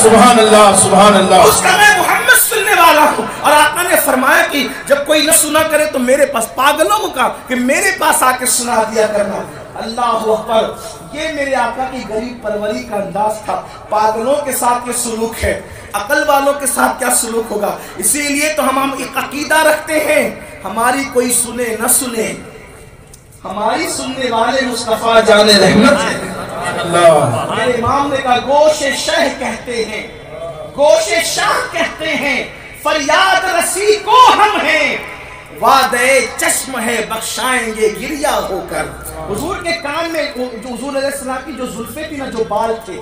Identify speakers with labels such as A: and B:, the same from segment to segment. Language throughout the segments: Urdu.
A: سبحان اللہ سبحان اللہ.
B: اس کا میں محمد سننے والا ہوں. اور آقا نے فرمایا کہ جب کوئی نہ سنا کرے تو میرے پاس، پاگلوں کو کہا کہ میرے پاس آ کے سنا دیا کرنا. اللہ اکبر. یہ میرے آقا کی غریب پروری کا انداز تھا. پاگلوں کے ساتھ یہ سلوک ہے، عقل والوں کے ساتھ کیا سلوک ہوگا. اسی لیے تو ہم ایک عقیدہ رکھتے ہیں، ہماری کوئی سنے نہ سنے، ہماری سننے والے مصطفیٰ جان رحمت ہے. میرے امام نے کہا گوش شہ کہتے ہیں، گوش شاہ کہتے ہیں، فریاد رسی کو ہم ہیں، وعدے چشم ہے بخشائیں گے گریا ہو کر. حضور کے کان میں حضور علیہ السلام کی جو زلفیں تھی نا، جو بال تھے،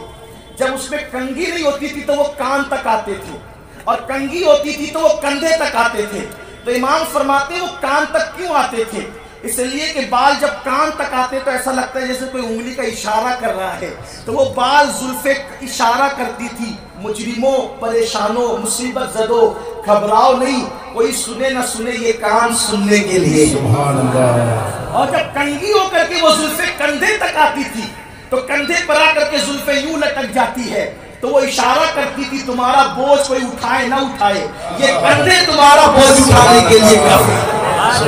B: جب اس میں کنگھی نہیں ہوتی تھی تو وہ کان تک آتے تھے، اور کنگھی ہوتی تھی تو وہ کندھے تک آتے تھے. تو امام فرماتے ہیں وہ کان تک کیوں آتے تھے؟ اس لیے کہ بال جب کان تک آتے تو ایسا لگتا ہے جیسے کوئی انگلی کا اشارہ کر رہا ہے. تو وہ بال زلفیں اشارہ کرتی تھی، مجرموں، پریشانوں، مصیبت زدوں، گھبراؤ نہیں، کوئی سنے نہ سنے، یہ کان سننے کے لیے.
A: سبحان اللہ.
B: اور جب کنگھی ہو کر کے وہ زلفیں کندھے تک آتی تھی تو کندھے پر آ کر کے زلفیں یوں لٹک جاتی ہے تو وہ اشارہ کرتی تھی تمہارا بوجھ کوئی اٹھائے نہ اٹھائے، یہ کندھے تمہارا بوجھ اٹھانے کے لیے کافی.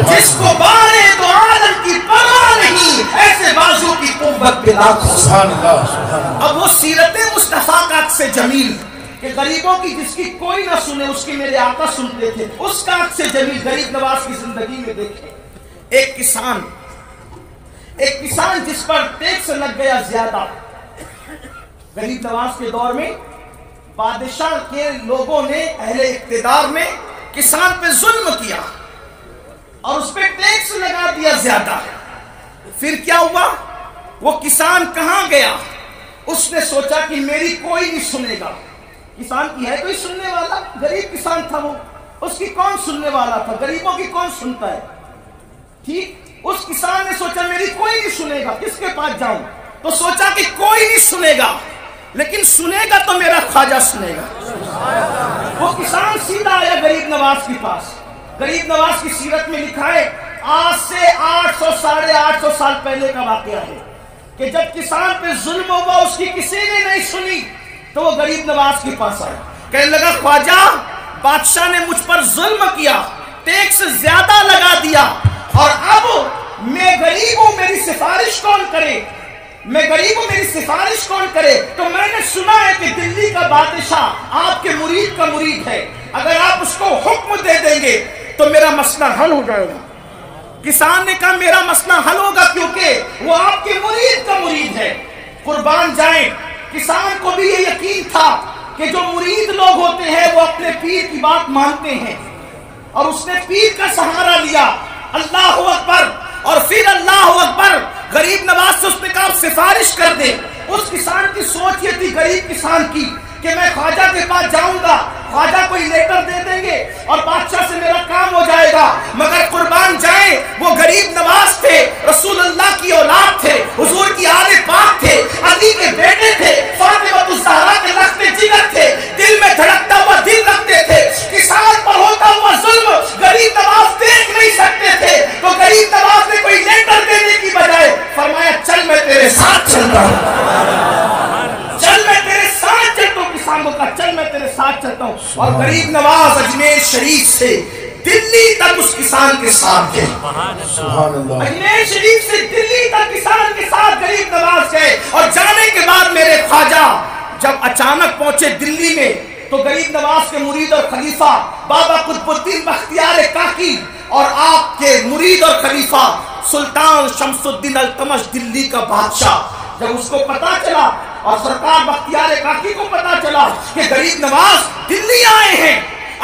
B: جس کو بارے تو عالم کی پرواہ نہیں، ایسے بازو کی قوت پہ لاکھوں.
A: سبحان اللہ سبحان اللہ.
B: اب وہ سیرت مصطفیٰ کا عکس جمیل کہ غریبوں کی جس کی کوئی نہ سنے اس کی میرے آقا سنتے تھے، اس کا عکس جمیل غریب نواز کی زندگی میں دیکھیں. ایک کسان جس پر ٹیکس لگ گیا زیادہ. غریب نواز کے دور میں بادشاہ کے لوگوں نے، اہل اقتدار نے کسان پہ ظلم کیا اور اس پہ ٹیکس لگا دیا زیادہ. پھر کیا ہوا؟ وہ کسان کہاں گیا؟ اس نے سوچا کہ میری کوئی نہیں سنے گا. کسان کی ہے کوئی سننے والا؟ غریب کسان تھا وہ، اس کی کون سننے والا تھا؟ غریبوں کی کون سنتا ہے؟ ٹھیک. اس کسان نے سوچا میری کوئی نہیں سنے گا، کس کے پاس جاؤں؟ تو سوچا کہ کوئی نہیں سنے گا، لیکن سنے گا تو میرا خواجہ سنے گا. وہ کسان سیدھا آیا غریب نواز کے پاس. غریب نواز کی سیرت میں لکھا ہے، آج سے 800-850 سال پہلے کا واقعہ ہے کہ جب کسان پہ ظلم ہوا اس کی کسی نے نہیں سنی تو وہ غریب نواز کے پاس آیا. کہنے لگا خواجہ بادشاہ نے مجھ پر ظلم کیا، ٹیکس زیادہ لگا دیا، اور اب میں غریب ہوں، میری سفارش کون کرے؟ میں غریب ہوں، میری سفارش کون کرے؟ تو میں نے سنا ہے کہ دلی کا بادشاہ آپ کے مرید کا مرید ہے، اگر آپ اس کو حکم دے دیں گے تو میرا مسئلہ حل ہو جائے گا. کسان نے کہا میرا مسئلہ حل ہوگا کیونکہ وہ آپ کے مرید کا مرید ہے. قربان جائیں، کسان کو بھی یہ یقین تھا کہ جو مرید لوگ ہوتے ہیں وہ اپنے پیر کی بات مانتے ہیں، اور اس نے پیر کا سہارا لیا. اللہ اکبر. اور پھر اللہ اکبر، غریب نواز سے اس نے کہا سفارش کر دے. اس کسان کی سوچ یہ تھی، غریب کسان کی، کہ میں خواجہ کے پاس جاؤں گا، خواجہ کوئی لیٹر دے دیں گے اور بادشاہ سے میرا کام ہو جائے گا. مگر قربان جائیں وہ غریب نواز تھے، رسول اللہ کی اولاد تھے، حضور کی آل پاک تھے، علی کے بیٹے تھے، فاطمہ الزہرا کے لخت جگر تھے، دل میں دھڑکتا ہوا دل رکھتے تھے. کسان پر ہوتا ہوا ظلم غریب نواز دیکھ نہیں سکتے تھے، تو غریب نواز نے کوئی لیٹر دینے کی بجائے فرمایا چل میں تیرے ساتھ چلتا ہوں، چل میں تیرے ساتھ چلتا ہوں. کسان کو کہا چل میں تیرے ساتھ چلتا ہوں. اور غریب نواز اجمیر شریف سے دلی تک اس کسان کے ساتھ گئے.
A: سبحان اللہ.
B: اجمیر شریف سے دلی تک کسان کے ساتھ غریب نواز گئے. اور جانے کے بعد میرے خواجہ جب اچانک پہنچے دلی میں تو غریب نواز کے مرید اور خلیفہ بابا قطب الدین بختیار کاکی اور آپ کے مرید اور خلیفہ سلطان شمس الدین التمش دلی کا بادشاہ، جب اس کو پتا چلا اور سرکار بختیار کاکی کو پتا چلا کہ غریب نواز دلی آئے ہیں،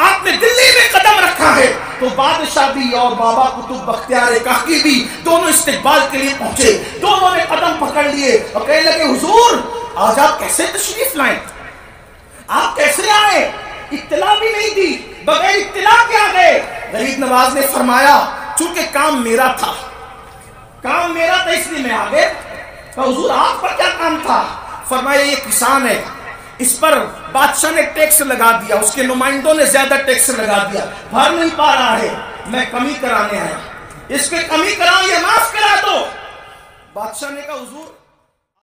B: آپ نے دلی میں قدم رکھا ہے، تو بادشاہ بھی اور بابا قطب بختیار کاکی بھی دونوں استقبال کے لیے پہنچے. دونوں نے قدم پکڑ لیے اور کہنے لگے حضور آج آپ کیسے تشریف لائیں؟ آپ کیسے آئے؟ اطلاع بھی نہیں دی، بغیر اطلاع کے آ گئے. غریب نواز نے فرمایا چونکہ کام میرا تھا اس لیے میں آ گئے. حضور آپ کا کیا کام تھا؟ فرمایا یہ کسان ہے، اس پر بادشاہ نے ٹیکس لگا دیا، اس کے نمائندوں نے زیادہ ٹیکس لگا دیا، بھر نہیں پا رہا ہے، میں کمی کرانے آیا، اس کے کمی کراؤں، یہ معاف کرا دو. بادشاہ نے کہا حضور